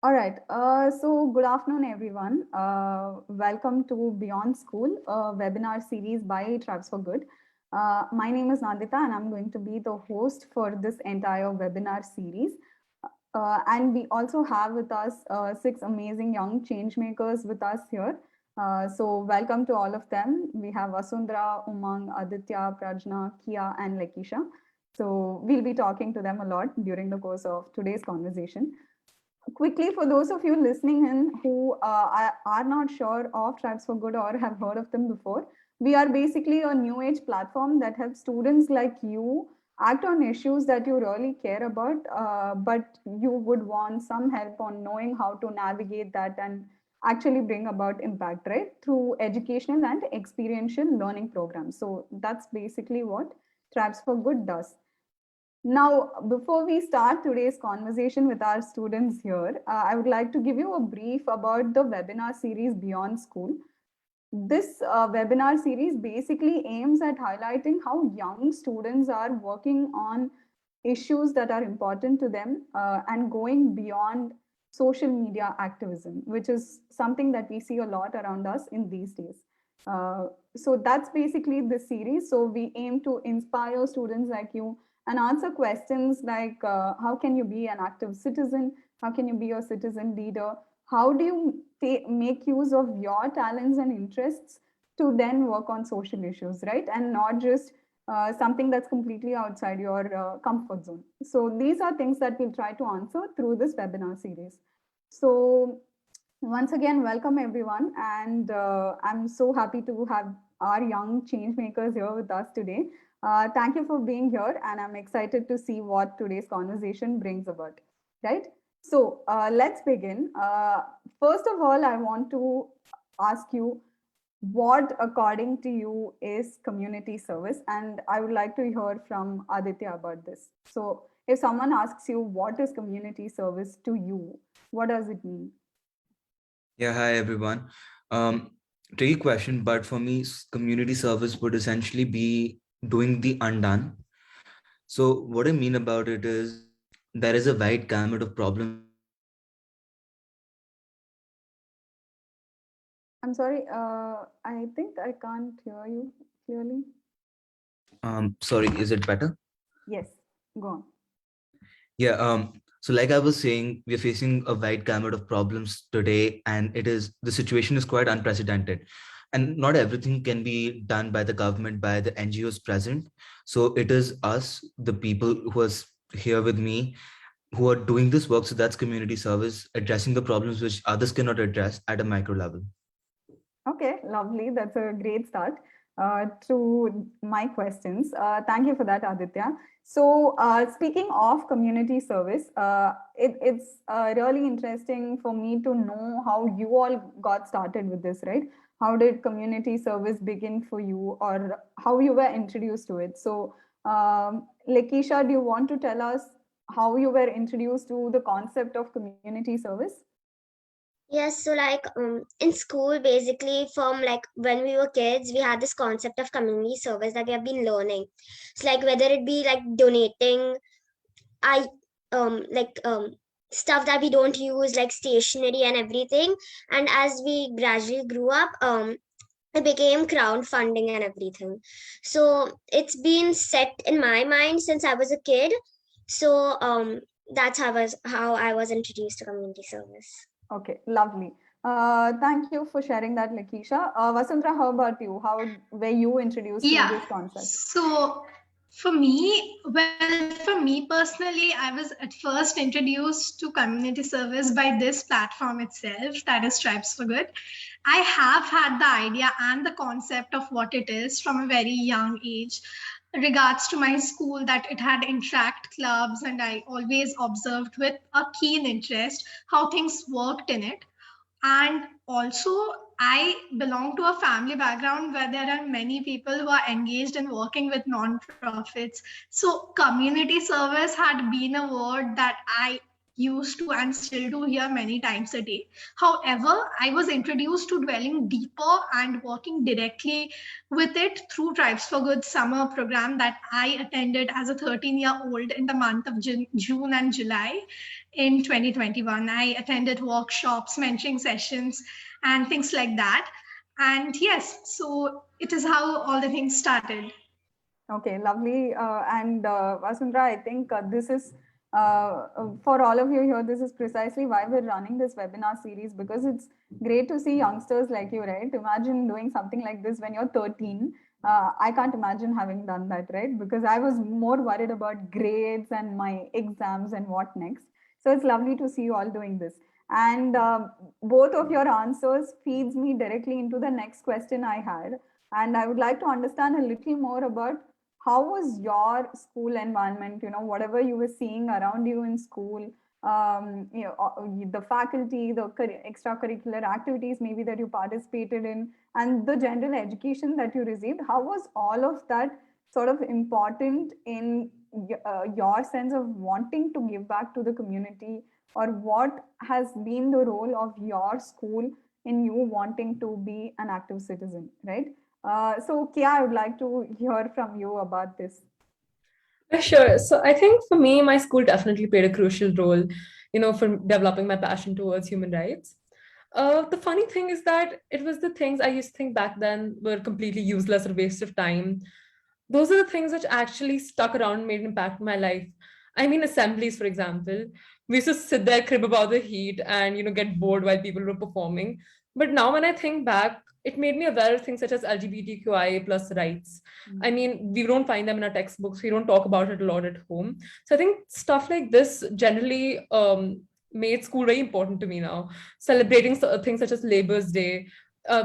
All right. So good afternoon, everyone. Welcome to Beyond School, a webinar series by Tribes for Good. My name is Aditya, and I'm going to be the host for this entire webinar series. And we also have with us six amazing young change makers with us here. So welcome to all of them. We have Vashundhara, Umang, Aditya, Prajna, Kiah, and Lekisha. So we'll be talking to them a lot during the course of today's conversation. Quickly, for those of you listening in who are not sure of Tribes for Good or have heard of them before, we are basically a new age platform that helps students like you act on issues that you really care about, but you would want some help on knowing how to navigate that and actually bring about impact, right? Through educational and experiential learning programs. So that's basically what Tribes for Good does. Now, before we start today's conversation with our students here, I would like to give you a brief about the webinar series Beyond School. This webinar series basically aims at highlighting how young students are working on issues that are important to them and going beyond social media activism, which is something that we see a lot around us in these days. So that's basically this series. So we aim to inspire students like you and answer questions like how can you be an active citizen? How can you be a citizen leader? How do you make use of your talents and interests to then work on social issues, right? And not just something that's completely outside your comfort zone. So these are things that we'll try to answer through this webinar series. So once again, welcome everyone. And I'm so happy to have our young change makers here with us today. Thank you for being here, and I'm excited to see what today's conversation brings about, right? So let's begin. First of all, I want to ask you what, according to you, is community service? And I would like to hear from Aditya about this. So if someone asks you, what is community service to you? What does it mean? Yeah, hi everyone. Tricky question, but for me, community service would essentially be doing the undone. So, what I mean about it is there is a wide gamut of problems which are discussed in our society. I'm sorry, I think I can't hear you clearly. Sorry, is it better? Yes, go on. Yeah. So like I was saying, we're facing a wide gamut of problems today, and the situation is quite unprecedented. And not everything can be done by the government, by the NGOs present. So it is us, the people who are here with me, who are doing this work. So that's community service, addressing the problems which others cannot address at a micro level. Okay, lovely. That's a great start to my questions. Thank you for that, Aditya. So, speaking of community service, it's really interesting for me to know how you all got started with this, right? How did community service begin for you, or how you were introduced to it? So, Lekisha, do you want to tell us how you were introduced to the concept of community service? Yes, so in school, basically from like when we were kids, we had this concept of community service that we have been learning. So like whether it be like donating, I like stuff that we don't use, like stationery and everything. And as we gradually grew up, it became crowdfunding and everything. So it's been set in my mind since I was a kid. So that's how I was introduced to community service. Okay, lovely. Thank you for sharing that, Lekisha. Vasundhara, how about you? How were you introduced to Yeah. this concept? So for me personally, I was at first introduced to community service by this platform itself, that is Tribes for Good. I have had the idea and the concept of what it is from a very young age. Regards to my school, that it had interact clubs, and I always observed with a keen interest how things worked in it. And also, I belong to a family background where there are many people who are engaged in working with non-profits. So community service had been a word that I used to and still do hear many times a day. However, I was introduced to dwelling deeper and working directly with it through Tribes for Good summer program that I attended as a 13-year-old in the month of June and July in 2021. I attended workshops, mentoring sessions, and things like that. And yes, so it is how all the things started. Okay, lovely. And Vashundhara, I think this is for all of you here, this is precisely why we're running this webinar series, because it's great to see youngsters like you, right? Imagine doing something like this when you're 13. I can't imagine having done that, right? Because I was more worried about grades and my exams and what next. So it's lovely to see you all doing this. And both of your answers feeds me directly into the next question I had. And I would like to understand a little more about how was your school environment, whatever you were seeing around you in school, the faculty, the extracurricular activities maybe that you participated in, and the general education that you received. How was all of that sort of important in your sense of wanting to give back to the community, or what has been the role of your school in you wanting to be an active citizen, right? So, Kiah, I would like to hear from you about this. Sure. So I think for me, my school definitely played a crucial role, for developing my passion towards human rights. The funny thing is that it was the things I used to think back then were completely useless or waste of time. Those are the things which actually stuck around and made an impact in my life. I mean, assemblies, for example. We used to sit there, crib about the heat, and get bored while people were performing. But now, when I think back, it made me aware of things such as LGBTQIA plus rights. I mean, we don't find them in our textbooks. We don't talk about it a lot at home. So I think stuff like this generally made school very important to me now. Celebrating things such as Labor's Day,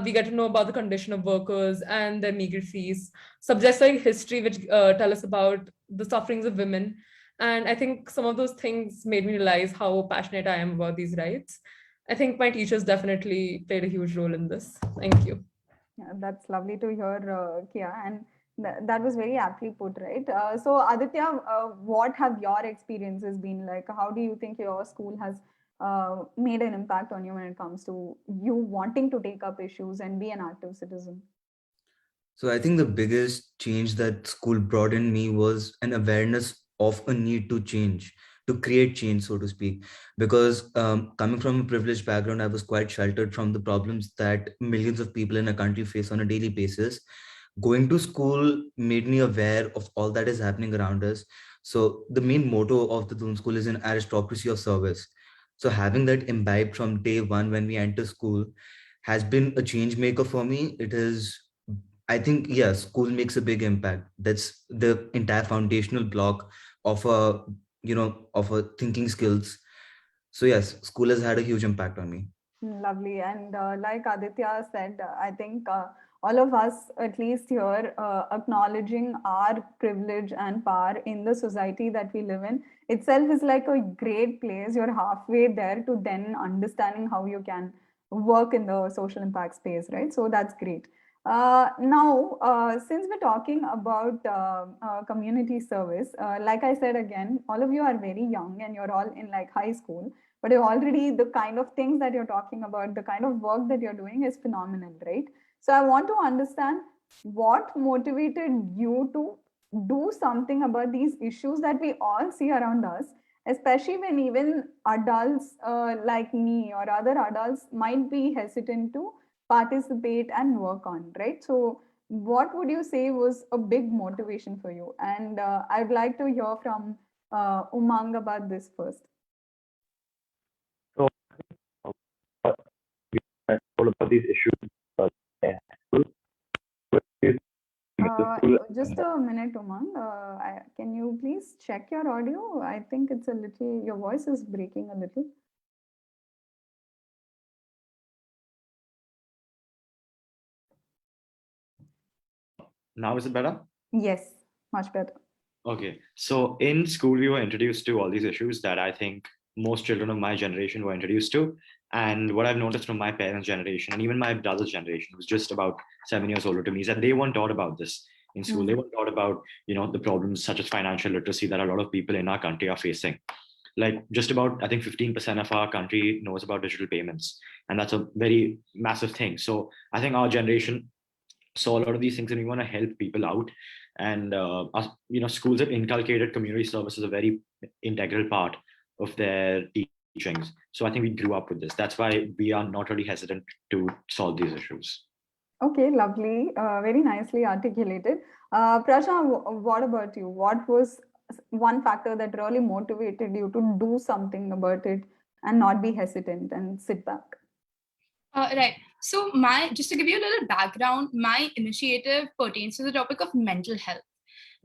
we get to know about the condition of workers and their meager fees. Subjects like history, which tell us about the sufferings of women. And I think some of those things made me realize how passionate I am about these rights. I think my teachers definitely played a huge role in this. Thank you. Yeah, that's lovely to hear, Kiah. And that was very aptly put, right? So, Aditya, what have your experiences been like? How do you think your school has made an impact on you when it comes to you wanting to take up issues and be an active citizen? So I think the biggest change that school brought in me was an awareness of a need to change, to create change, so to speak. Because coming from a privileged background, I was quite sheltered from the problems that millions of people in a country face on a daily basis. Going to school made me aware of all that is happening around us. So the main motto of the Doon School is an aristocracy of service. So having that imbibed from day one when we enter school has been a change maker for me. It is, I think, yes, school makes a big impact. That's the entire foundational block of a thinking skills. So yes, school has had a huge impact on me. Lovely. And like Aditya said, I think all of us, at least here, acknowledging our privilege and power in the society that we live in itself is like a great place. You're halfway there to then understanding how you can work in the social impact space, right? So that's great. Now, since we're talking about community service, like I said again, all of you are very young and you're all in like high school, but you're already, the kind of things that you're talking about, the kind of work that you're doing is phenomenal, right? So I want to understand what motivated you to do something about these issues that we all see around us, especially when even adults like me or other adults might be hesitant to participate and work on, right? So what would you say was a big motivation for you? And I'd like to hear from Umang about this first. So, all about these issues. Just a minute, Umang. Can you please check your audio? I think it's a little, your voice is breaking a little. Now is it better? Yes, much better. Okay. So in school, we were introduced to all these issues that I think most children of my generation were introduced to. And what I've noticed from my parents' generation and even my brother's generation, who's just about 7 years older to me, is that they weren't taught about this in school. They weren't taught about, the problems such as financial literacy that a lot of people in our country are facing. like just about, I think 15% of our country knows about digital payments. And that's a very massive thing. So I think our generation saw a lot of these things and we want to help people out. And, schools have inculcated community service as a very integral part of their teachings. So I think we grew up with this. That's why we are not really hesitant to solve these issues. Okay, lovely. Very nicely articulated. Prajna, what about you? What was one factor that really motivated you to do something about it and not be hesitant and sit back? Right. So just to give you a little background, my initiative pertains to the topic of mental health.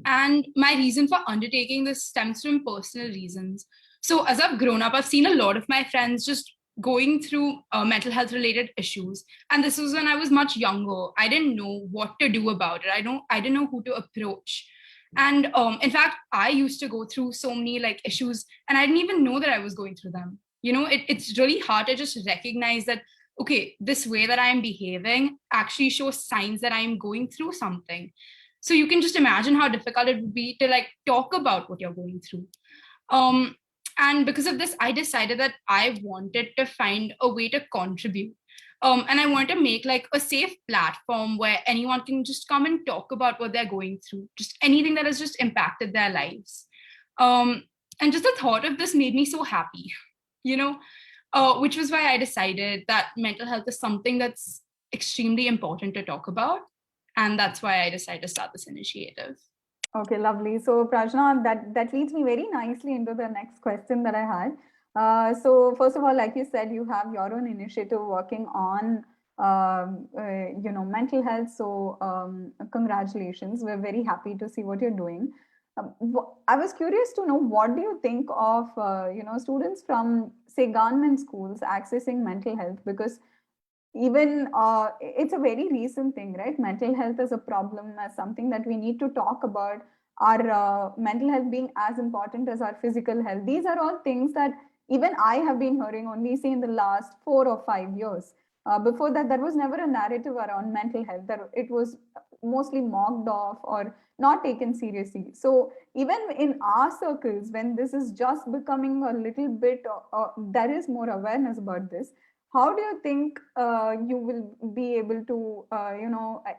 And my reason for undertaking this stems from personal reasons. So as I've grown up, I've seen a lot of my friends just going through mental health related issues. And this was when I was much younger. I didn't know what to do about it. I didn't know who to approach. And in fact, I used to go through so many issues and I didn't even know that I was going through them. It's really hard to just recognize that, okay, this way that I'm behaving actually shows signs that I'm going through something. So you can just imagine how difficult it would be to talk about what you're going through. And because of this, I decided that I wanted to find a way to contribute. And I want to make a safe platform where anyone can just come and talk about what they're going through, just anything that has just impacted their lives. And just the thought of this made me so happy, which was why I decided that mental health is something that's extremely important to talk about. And that's why I decided to start this initiative. Okay, lovely. So Prajna, that leads me very nicely into the next question that I had. So first of all, like you said, you have your own initiative working on mental health. So congratulations. We're very happy to see what you're doing. I was curious to know, what do you think of students from, say, government schools accessing mental health? Because even it's a very recent thing, right? Mental health is a problem, as something that we need to talk about. Our mental health being as important as our physical health. These are all things that even I have been hearing only, say, in the last 4 or 5 years. Before that, there was never a narrative around mental health. It was mostly mocked off or not taken seriously. So even in our circles, when this is just becoming a little bit, there is more awareness about this. How do you think you will be able to,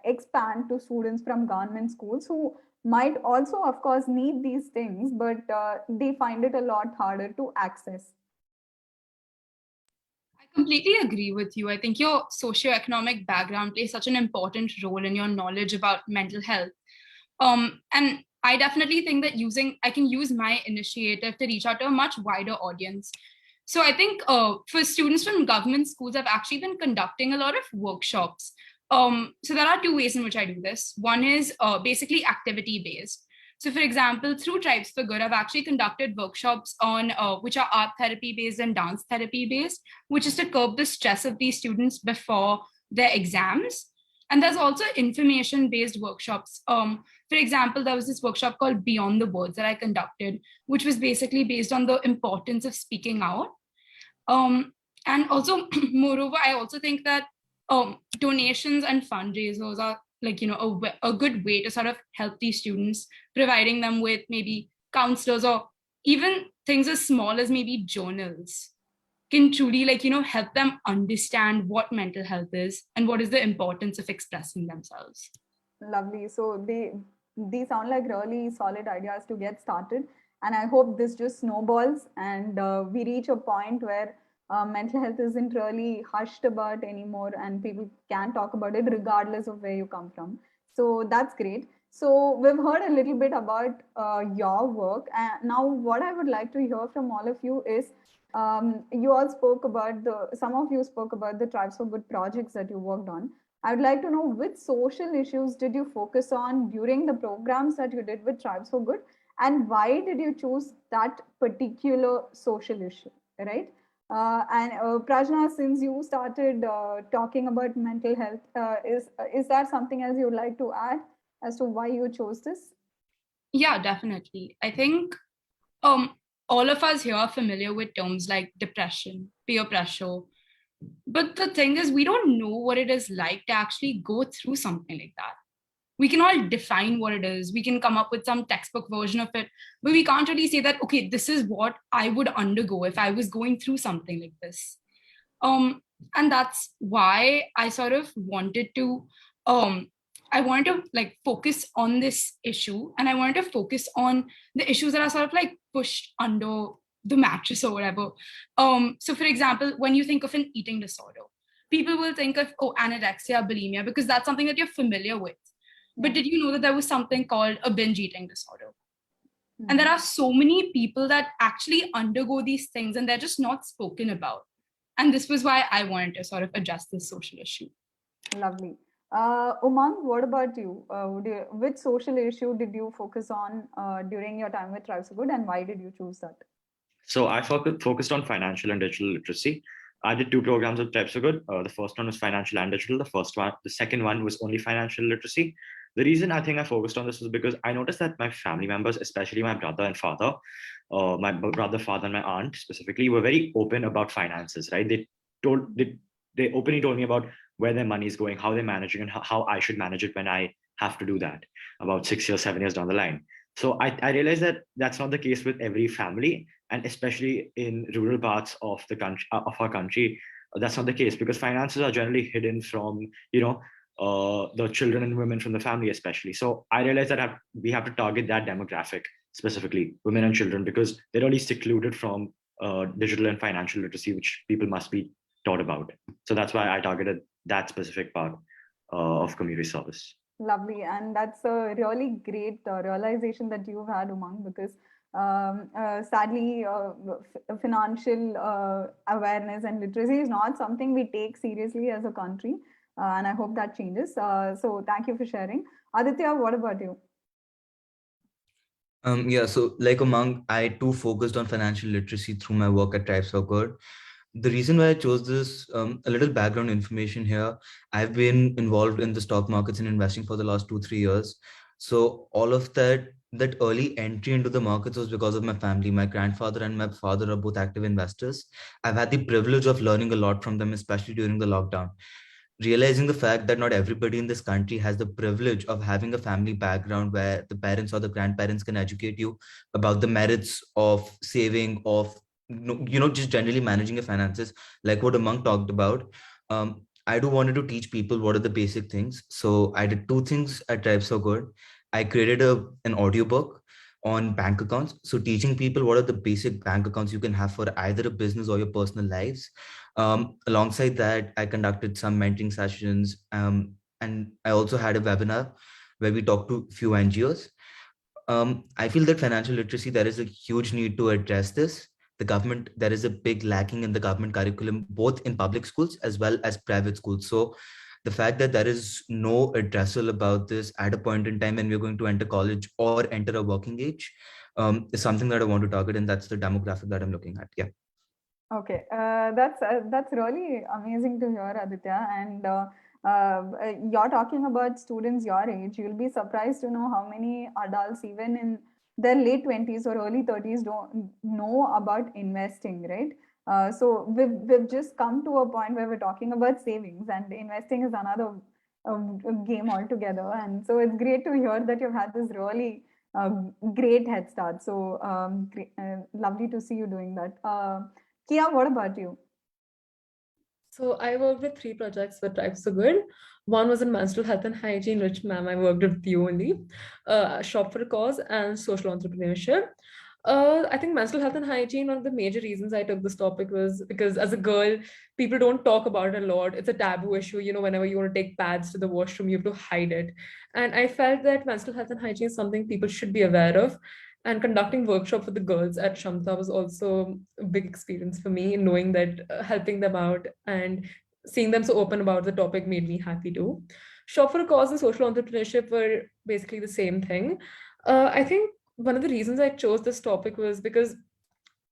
expand to students from government schools who might also, of course, need these things, but they find it a lot harder to access? I completely agree with you. I think your socioeconomic background plays such an important role in your knowledge about mental health. And I definitely think that I can use my initiative to reach out to a much wider audience. So I think for students from government schools, I've actually been conducting a lot of workshops. So there are 2 ways in which I do this. One is basically activity-based. So for example, through Tribes for Good, I've actually conducted workshops on which are art therapy-based and dance therapy-based, which is to curb the stress of these students before their exams. And there's also information-based workshops. For example, there was this workshop called Beyond the Words that I conducted, which was basically based on the importance of speaking out. And also, moreover, I also think that donations and fundraisers are a good way to sort of help these students, providing them with maybe counselors or even things as small as maybe journals can truly help them understand what mental health is and what is the importance of expressing themselves. Lovely. So these sound like really solid ideas to get started, and I hope this just snowballs and we reach a point where mental health isn't really hushed about anymore and people can talk about it regardless of where you come from. So that's great. So we've heard a little bit about your work, and now what I would like to hear from all of you is, you all spoke about some of you spoke about the Tribes for Good projects that you worked on. I would like to know, which social issues did you focus on during the programs that you did with Tribes for Good, and why did you choose that particular social issue, right? And Prajna, since you started talking about mental health, is that something else you would like to add as to why you chose this? Yeah, definitely. I think all of us here are familiar with terms like depression, peer pressure. But the thing is, we don't know what it is like to actually go through something like that. We can all define what it is. We can come up with some textbook version of it, but we can't really say that, okay, this is what I would undergo if I was going through something like this. And that's why I sort of wanted to like focus on this issue, and I wanted to focus on the issues that are sort of like pushed under the mattress or whatever. So for example, when you think of an eating disorder, people will think of, oh, anorexia, bulimia, because that's something that you're familiar with. But did you know that there was something called a binge eating disorder? And there are so many people that actually undergo these things and they're just not spoken about. And this was why I wanted to sort of address this social issue. Lovely. Umang, what about you? Which social issue did you focus on during your time with Tribes for Good, and why did you choose that? So I focused on financial and digital literacy. I did 2 programs with Tribes for Good. The first one was financial and digital. The second one was only financial literacy. The reason I think I focused on this was because I noticed that my family members, especially my brother and father, my brother, father, and my aunt specifically, were very open about finances. Right? They openly told me about where their money is going, how they're managing, and how I should manage it when I have to do that about 6 years, 7 years down the line. So I realized that that's not the case with every family, and especially in rural parts of the country, of our country, that's not the case, because finances are generally hidden from the children and women from the family, especially. So I realized that we have to target that demographic, specifically women and children, because they're really secluded from digital and financial literacy, which people must be taught about. So that's why I targeted that specific part of community service. Lovely. And that's a really great realization that you've had, Umang, because sadly, financial awareness and literacy is not something we take seriously as a country. And I hope that changes. So thank you for sharing. Aditya, what about you? Yeah, so like Umang, I too focused on financial literacy through my work at Tribes for Good. The reason why I chose this, a little background information here. I've been involved in the stock markets and investing for the last 2-3 years. So all of that early entry into the markets was because of my family. My grandfather and my father are both active investors. I've had the privilege of learning a lot from them, especially during the lockdown. Realizing the fact that not everybody in this country has the privilege of having a family background where the parents or the grandparents can educate you about the merits of saving, of just generally managing your finances, like what Umang talked about. I do wanted to teach people what are the basic things. So I did 2 things at Tribes for Good. I created an audiobook on bank accounts. So teaching people what are the basic bank accounts you can have for either a business or your personal lives. Alongside that, I conducted some mentoring sessions, and I also had a webinar where we talked to a few NGOs. I feel that financial literacy, there is a huge need to address this. The government, there is a big lacking in the government curriculum, both in public schools as well as private schools. So the fact that there is no addressal about this at a point in time when we're going to enter college or enter a working age is something that I want to target, and that's the demographic that I'm looking at. Yeah. Okay, that's really amazing to hear, Aditya. And you're talking about students your age. You'll be surprised to know how many adults, even in their late 20s or early 30s, don't know about investing, right? So we've just come to a point where we're talking about savings, and investing is another game altogether. And so it's great to hear that you've had this really great head start. So lovely to see you doing that. Kiah, what about you? So I worked with 3 projects with Tribes for Good. One was in menstrual health and hygiene, which, ma'am, I worked with you only, Shop for a Cause, and social entrepreneurship. I think menstrual health and hygiene, one of the major reasons I took this topic was because as a girl, people don't talk about it a lot. It's a taboo issue. Whenever you want to take pads to the washroom, you have to hide it. And I felt that menstrual health and hygiene is something people should be aware of. And conducting workshop for the girls at Shamta was also a big experience for me, knowing that helping them out and seeing them so open about the topic made me happy too. Shop for a Cause and social entrepreneurship were basically the same thing. I think one of the reasons I chose this topic was because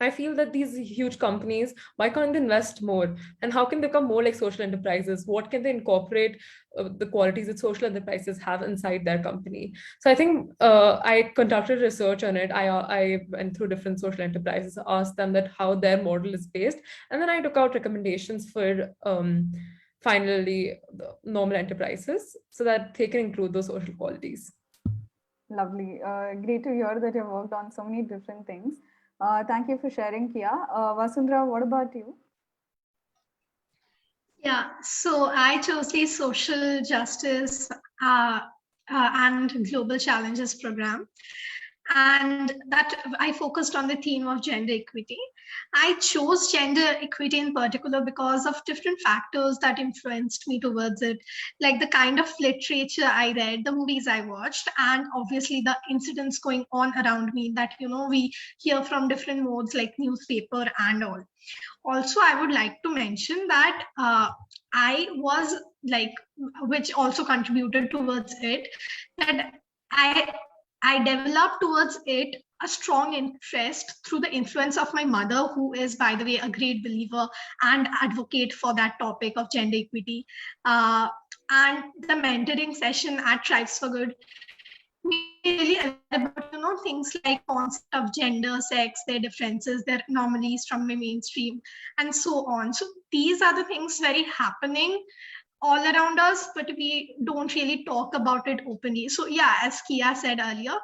I feel that these huge companies, why can't they invest more? And how can they become more like social enterprises? What can they incorporate the qualities that social enterprises have inside their company? So I think I conducted research on it. I went through different social enterprises, asked them that how their model is based, and then I took out recommendations for finally the normal enterprises, so that they can include those social qualities. Lovely. Great to hear that you've worked on so many different things. Thank you for sharing, Kiah. Vasundhara, what about you? Yeah, so I chose the social justice and global challenges program, and that I focused on the theme of gender equity. I chose gender equity in particular because of different factors that influenced me towards it, like the kind of literature I read, the movies I watched, and obviously the incidents going on around me that we hear from different modes like newspaper and all. Also, I would like to mention that I was like, which also contributed towards it, that I I developed towards it a strong interest through the influence of my mother, who is, by the way, a great believer and advocate for that topic of gender equity. And the mentoring session at Tribes for Good really about things like concept of gender, sex, their differences, their anomalies from the mainstream, and so on. So these are the things very happening all around us, but we don't really talk about it openly. So yeah, as Kiah said earlier,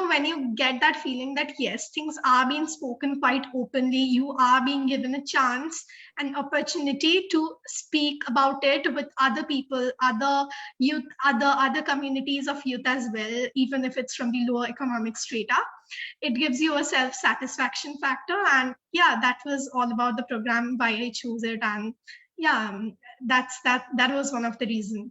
when you get that feeling that yes, things are being spoken quite openly, you are being given a chance, an opportunity to speak about it with other people, other youth, other communities of youth as well, even if it's from the lower economic strata. It gives you a self-satisfaction factor. And yeah, that was all about the program, why I chose it. And yeah, that was one of the reasons.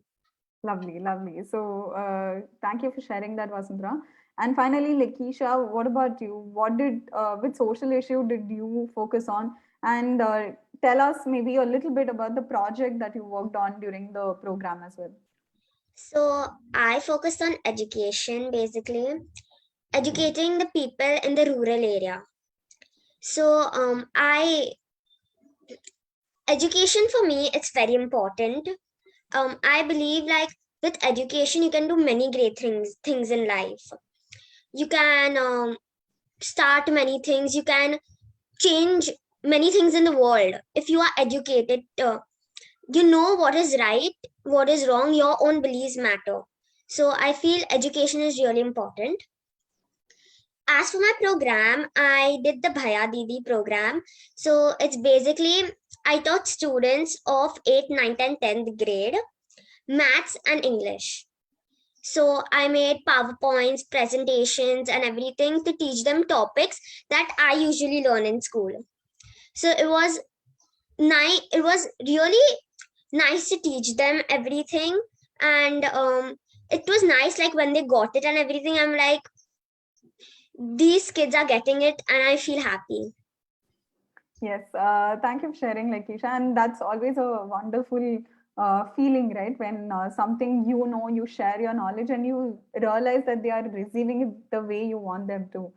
Lovely, lovely. So thank you for sharing that, Vasundhara. And finally, Lekisha, what about you? Which social issue did you focus on? And tell us maybe a little bit about the project that you worked on during the program as well. So I focused on education, basically educating the people in the rural area. So education for me, it's very important. I believe like with education, you can do many great things in life. You can start many things. You can change many things in the world if you are educated. You know what is right, what is wrong. Your own beliefs matter. So I feel education is really important. As for my program, I did the Bhaya Didi program. So it's basically, I taught students of 8th, 9th, and 10th grade maths and English. So I made PowerPoints, presentations, and everything to teach them topics that I usually learn in school. So it was nice. It was really nice to teach them everything, and it was nice. Like when they got it and everything, I'm like, these kids are getting it, and I feel happy. Yes, thank you for sharing, Lekisha. And that's always a wonderful feeling, right? When something you share your knowledge and you realize that they are receiving it the way you want them to.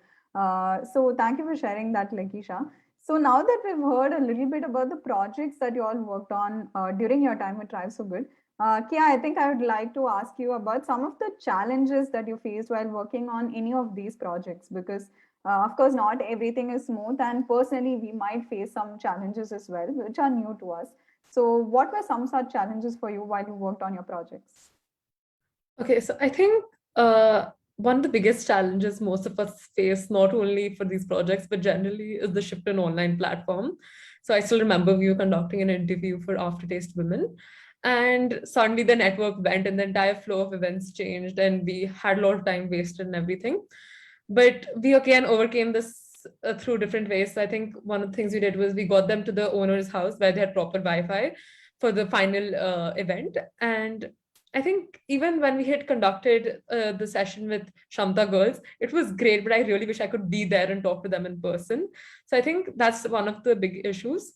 So thank you for sharing that, Lekisha. So now that we've heard a little bit about the projects that you all worked on during your time with Tribes for Good, Kiah, I think I would like to ask you about some of the challenges that you faced while working on any of these projects, because of course, not everything is smooth, and personally, we might face some challenges as well, which are new to us. So, what were some such challenges for you while you worked on your projects? Okay, so I think one of the biggest challenges most of us face, not only for these projects, but generally, is the shift to an online platform. So I still remember we were conducting an interview for Aftertaste Women, and suddenly the network went and the entire flow of events changed, and we had a lot of time wasted and everything. But we again overcame this through different ways. So I think one of the things we did was we got them to the owner's house where they had proper Wi-Fi for the final event. And I think even when we had conducted the session with Shamta girls, it was great, but I really wish I could be there and talk to them in person. So I think that's one of the big issues.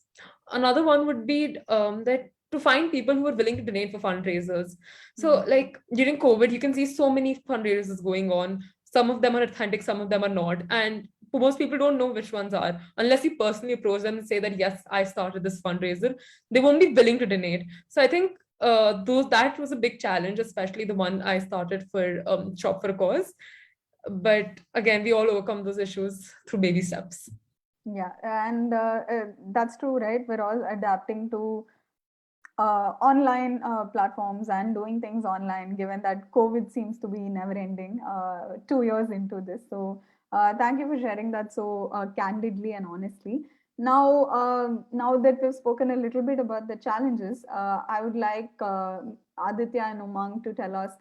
Another one would be that to find people who are willing to donate for fundraisers. So like during COVID, you can see so many fundraisers going on. Some of them are authentic, some of them are not. And most people don't know which ones are. Unless you personally approach them and say that, yes, I started this fundraiser, they won't be willing to donate. So I think that was a big challenge, especially the one I started for Shop for a Cause. But again, we all overcome those issues through baby steps. Yeah, and that's true, right? We're all adapting to online platforms and doing things online, given that COVID seems to be never ending 2 years into this. So thank you for sharing that so candidly and honestly. Now that we've spoken a little bit about the challenges, I would like Aditya and Umang to tell us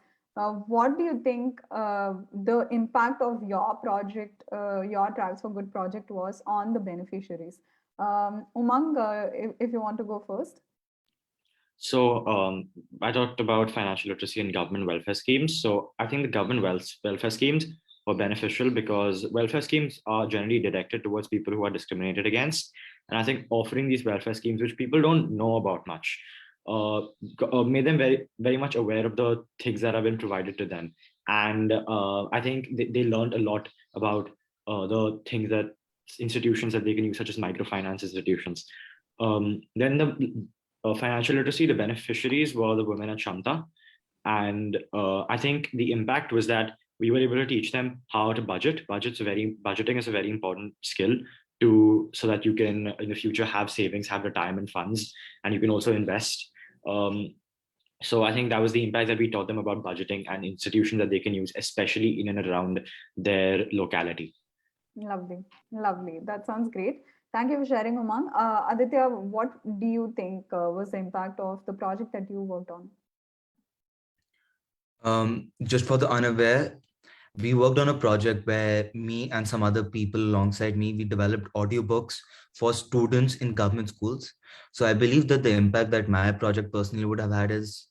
what do you think the impact of your project, your Tribes for Good project was on the beneficiaries? Umang, if you want to go first. So I talked about financial literacy and government welfare schemes. So I think the government welfare schemes were beneficial because welfare schemes are generally directed towards people who are discriminated against. And I think offering these welfare schemes, which people don't know about much, made them very, very much aware of the things that have been provided to them. And I think they learned a lot about the things that institutions that they can use, such as microfinance institutions. Then the financial literacy, the beneficiaries were the women at Shamta. And I think the impact was that we were able to teach them how to budget. Budgeting is a very important skill so that you can in the future have savings, have retirement funds, and you can also invest. So I think that was the impact that we taught them about budgeting and institutions that they can use, especially in and around their locality. Lovely, lovely. That sounds great. Thank you for sharing, Umang. Aditya, what do you think was the impact of the project that you worked on? Just for the unaware, we worked on a project where me and some other people alongside me, we developed audiobooks for students in government schools. So I believe that the impact that my project personally would have had is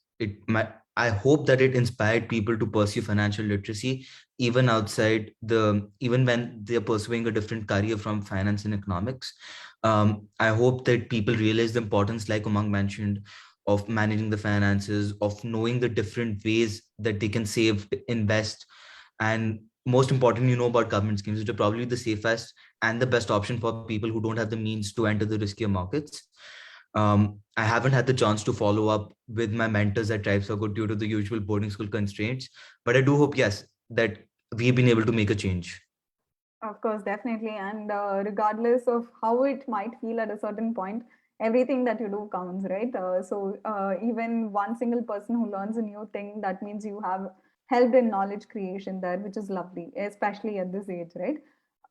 I hope that it inspired people to pursue financial literacy even when they're pursuing a different career from finance and economics. I hope that people realize the importance, like Umang mentioned, of managing the finances, of knowing the different ways that they can save, invest, and most importantly, about government schemes, which are probably the safest and the best option for people who don't have the means to enter the riskier markets. I haven't had the chance to follow up with my mentors at Tribes for Good due to the usual boarding school constraints, but I do hope, yes, that we've been able to make a change. Of course, definitely. And regardless of how it might feel at a certain point, everything that you do counts, right? Even one single person who learns a new thing, that means you have helped in knowledge creation there, which is lovely, especially at this age, right?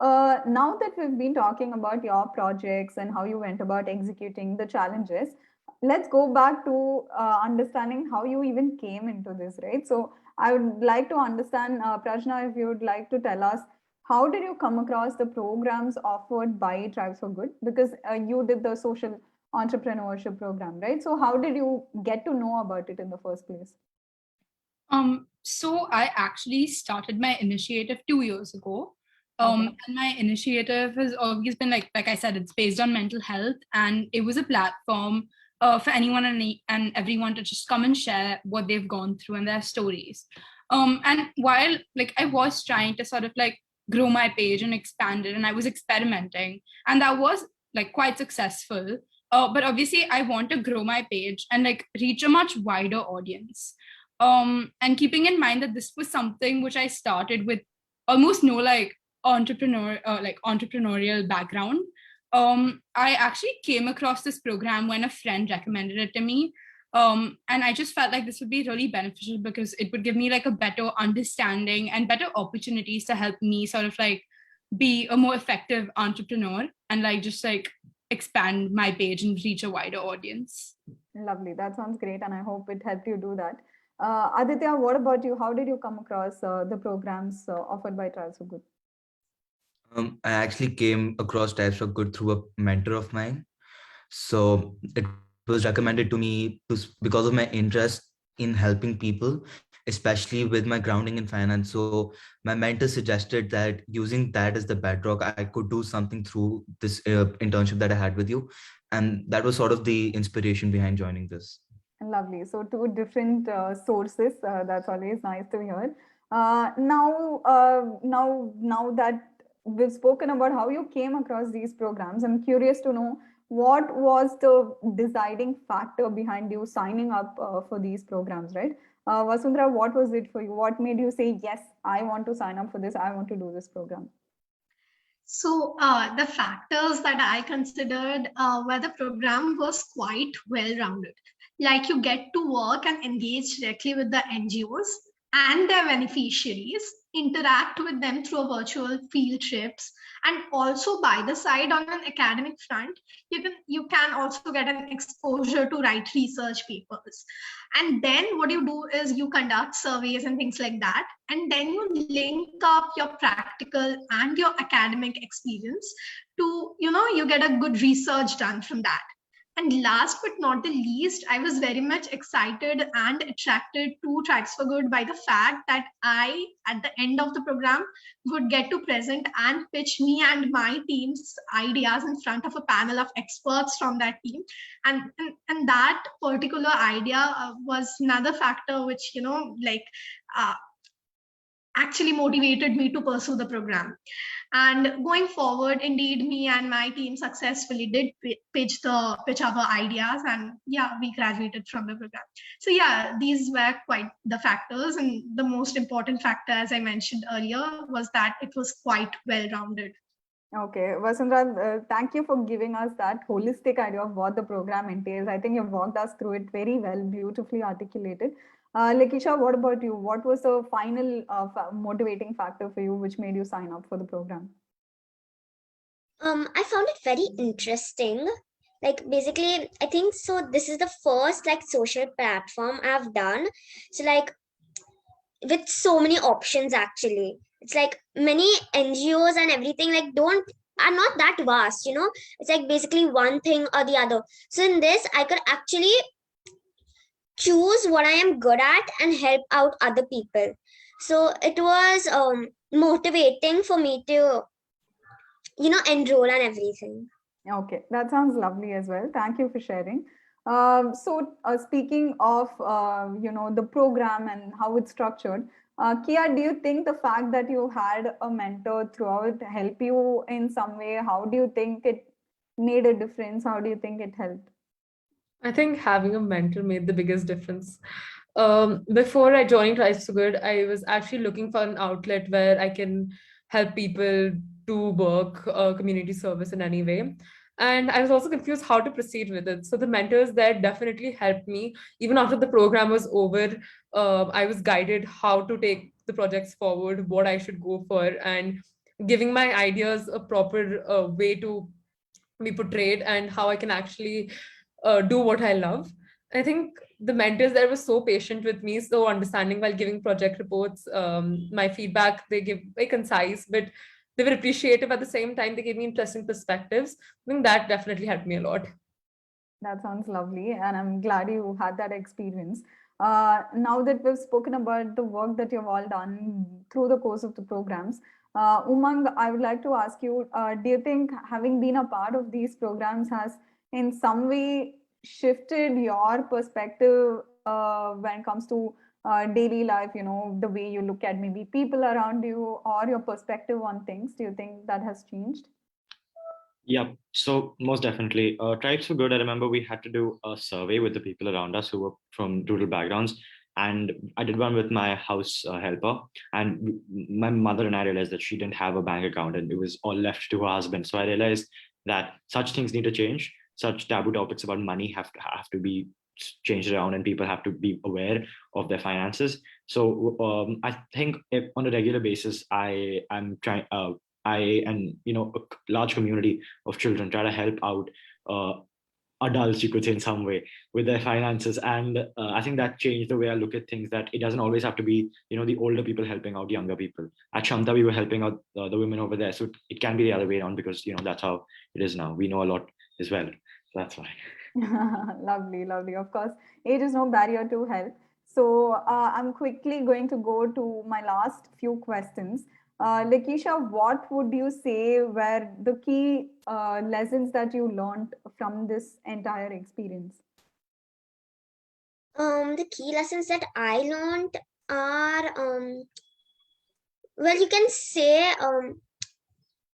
Now that we've been talking about your projects and how you went about executing the challenges, let's go back to understanding how you even came into this, right? So I would like to understand, Prajna, if you would like to tell us, how did you come across the programs offered by Tribes for Good? Because you did the social entrepreneurship program, right? So how did you get to know about it in the first place? So I actually started my initiative 2 years ago. And my initiative has always been like I said, it's based on mental health, and it was a platform for anyone and everyone to just come and share what they've gone through and their stories. And while I was trying to sort of grow my page and expand it, and I was experimenting, and that was quite successful. But obviously I want to grow my page and reach a much wider audience. And keeping in mind that this was something which I started with almost no entrepreneurial background. I actually came across this program when a friend recommended it to me. And I just felt like this would be really beneficial because it would give me a better understanding and better opportunities to help me sort of be a more effective entrepreneur and just expand my page and reach a wider audience. Lovely. That sounds great. And I hope it helped you do that. Aditya, what about you? How did you come across the programs offered by Tribes for Good? I actually came across Tribes for Good through a mentor of mine. So it was recommended to me because of my interest in helping people, especially with my grounding in finance. So my mentor suggested that using that as the bedrock, I could do something through this internship that I had with you. And that was sort of the inspiration behind joining this. Lovely. So two different sources. That's always nice to hear. Now that we've spoken about how you came across these programs, I'm curious to know what was the deciding factor behind you signing up for these programs, right? Vashundhara, what was it for you? What made you say, yes, I want to sign up for this, I want to do this program? So the factors that I considered were the program was quite well-rounded. Like you get to work and engage directly with the NGOs and their beneficiaries, interact with them through virtual field trips, and also by the side on an academic front, you can also get an exposure to write research papers. And then what you do is you conduct surveys and things like that, and then you link up your practical and your academic experience to, you get a good research done from that. And last but not the least, I was very much excited and attracted to Tribes for Good by the fact that I, at the end of the program, would get to present and pitch me and my team's ideas in front of a panel of experts from that team. And that particular idea was another factor which, uh, actually motivated me to pursue the program. And going forward, indeed, me and my team successfully did pitch our ideas, and yeah, we graduated from the program. So yeah, these were quite the factors, and the most important factor, as I mentioned earlier, was that it was quite well-rounded. Okay, Vashundhara, thank you for giving us that holistic idea of what the program entails. I think you've walked us through it very well, beautifully articulated. Lekisha, what about you? What was the final motivating factor for you which made you sign up for the program? I found it very interesting. Like basically, I think so. This is the first like social platform I've done. So like with so many options actually. It's like many NGOs and everything like are not that vast, It's like basically one thing or the other. So in this, I could actually choose what I am good at and help out other people. So it was motivating for me to, enroll and everything. Okay, that sounds lovely as well. Thank you for sharing. Speaking of, the program and how it's structured, Kiah, do you think the fact that you had a mentor throughout help you in some way? How do you think it made a difference? How do you think it helped? I think having a mentor made the biggest difference. Before I joined Tribes for Good, I was actually looking for an outlet where I can help people do work, community service in any way. And I was also confused how to proceed with it. So the mentors there definitely helped me. Even after the program was over, I was guided how to take the projects forward, what I should go for, and giving my ideas a proper way to be portrayed and how I can actually do what I love. I think the mentors there were so patient with me, so understanding while giving project reports. My feedback, they give very concise, but they were appreciative at the same time. They gave me interesting perspectives. I think that definitely helped me a lot. That sounds lovely, and I'm glad you had that experience. Now that we've spoken about the work that you've all done through the course of the programs, Umang, I would like to ask you, do you think having been a part of these programs has in some way shifted your perspective when it comes to daily life, the way you look at maybe people around you or your perspective on things? Do you think that has changed? Yeah, so most definitely. Tribes for Good, I remember we had to do a survey with the people around us who were from rural backgrounds. And I did one with my house helper. And my mother and I realized that she didn't have a bank account and it was all left to her husband. So I realized that such things need to change. Such taboo topics about money have to be changed around, and people have to be aware of their finances. So I think if on a regular basis, I'm trying. I and a large community of children try to help out adults, you could say, in some way with their finances, and I think that changed the way I look at things. That it doesn't always have to be the older people helping out younger people. At Shamta, we were helping out the women over there, so it can be the other way around because that's how it is now. We know a lot as well, so that's why. Lovely, lovely. Of course, age is no barrier to help. So I'm quickly going to go to my last few questions. Lekisha, what would you say were the key lessons that you learned from this entire experience? The key lessons that I learned are, well, you can say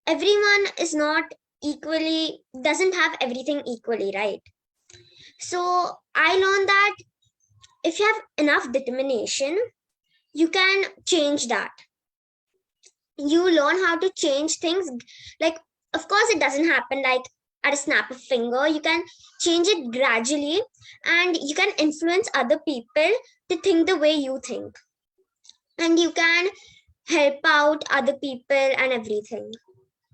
everyone is not doesn't have everything equally, right? So I learned that if you have enough determination, you can change that. You learn how to change things. Like, of course, it doesn't happen like at a snap of finger. You can change it gradually, and you can influence other people to think the way you think, and you can help out other people and everything.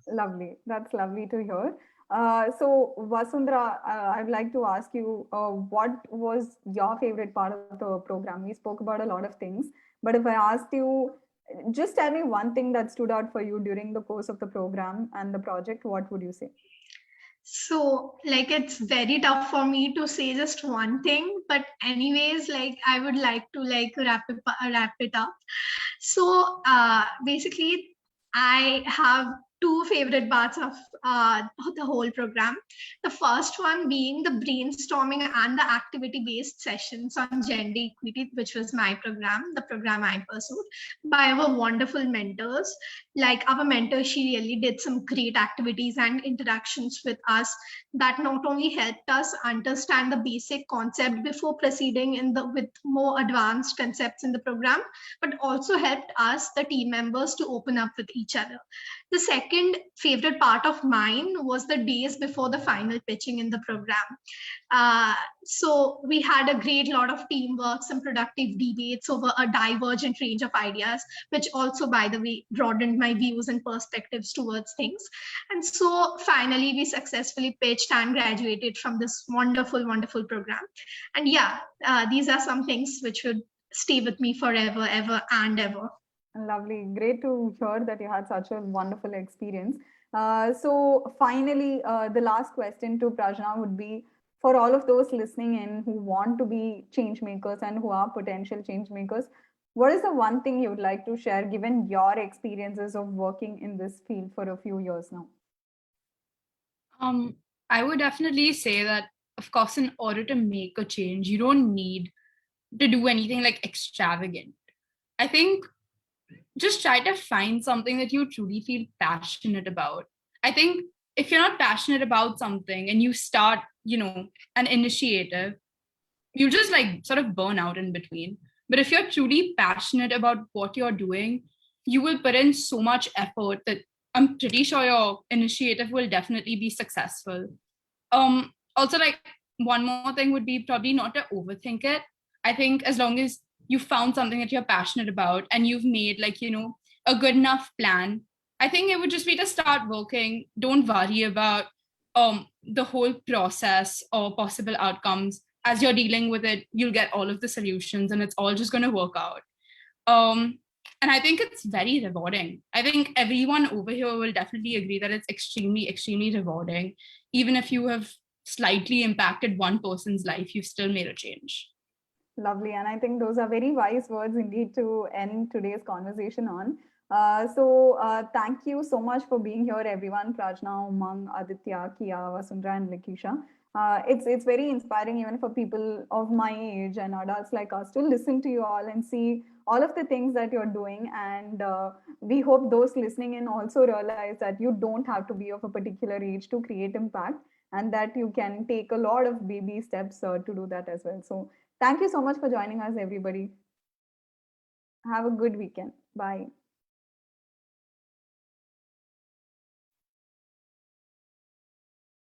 Lovely. That's lovely to hear. So, Vasundhara, I'd like to ask you, what was your favorite part of the program? We spoke about a lot of things, but if I asked you, just tell me one thing that stood out for you during the course of the program and the project, what would you say? So, like, it's very tough for me to say just one thing, but anyways, like, I would like to like wrap it up. So, basically, I have two favorite parts of the whole program. The first one being the brainstorming and the activity-based sessions on gender equity, which was my program, the program I pursued, by our wonderful mentors. Like our mentor, she really did some great activities and interactions with us that not only helped us understand the basic concept before proceeding with more advanced concepts in the program, but also helped us, the team members, to open up with each other. The second favorite part of mine was the days before the final pitching in the program. So we had a great lot of teamwork, some productive debates over a divergent range of ideas, which also, by the way, broadened my views and perspectives towards things. And so finally, we successfully pitched and graduated from this wonderful, wonderful program. And yeah, these are some things which would stay with me forever, ever, and ever. Lovely. Great to hear that you had such a wonderful experience. So finally, the last question to Prajna would be, for all of those listening in who want to be change makers and who are potential change makers, what is the one thing you would like to share given your experiences of working in this field for a few years now? I would definitely say that, of course, in order to make a change, you don't need to do anything like extravagant. I think just try to find something that you truly feel passionate about. I think if you're not passionate about something and you start, an initiative, you just like sort of burn out in between. But if you're truly passionate about what you're doing, you will put in so much effort that I'm pretty sure your initiative will definitely be successful. Also, like, one more thing would be probably not to overthink it. I think as long as you found something that you're passionate about and you've made a good enough plan, I think it would just be to start working. Don't worry about the whole process or possible outcomes. As you're dealing with it, you'll get all of the solutions and it's all just going to work out. And I think it's very rewarding. I think everyone over here will definitely agree that it's extremely, extremely rewarding. Even if you have slightly impacted one person's life, you've still made a change. Lovely. And I think those are very wise words indeed to end today's conversation on. Thank you so much for being here, everyone. Prajna, Umang, Aditya, Kiah, Vashundhara, and Lekisha. It's very inspiring even for people of my age and adults like us to listen to you all and see all of the things that you're doing. And we hope those listening in also realize that you don't have to be of a particular age to create impact, and that you can take a lot of baby steps to do that as well. So thank you so much for joining us, everybody. Have a good weekend. Bye.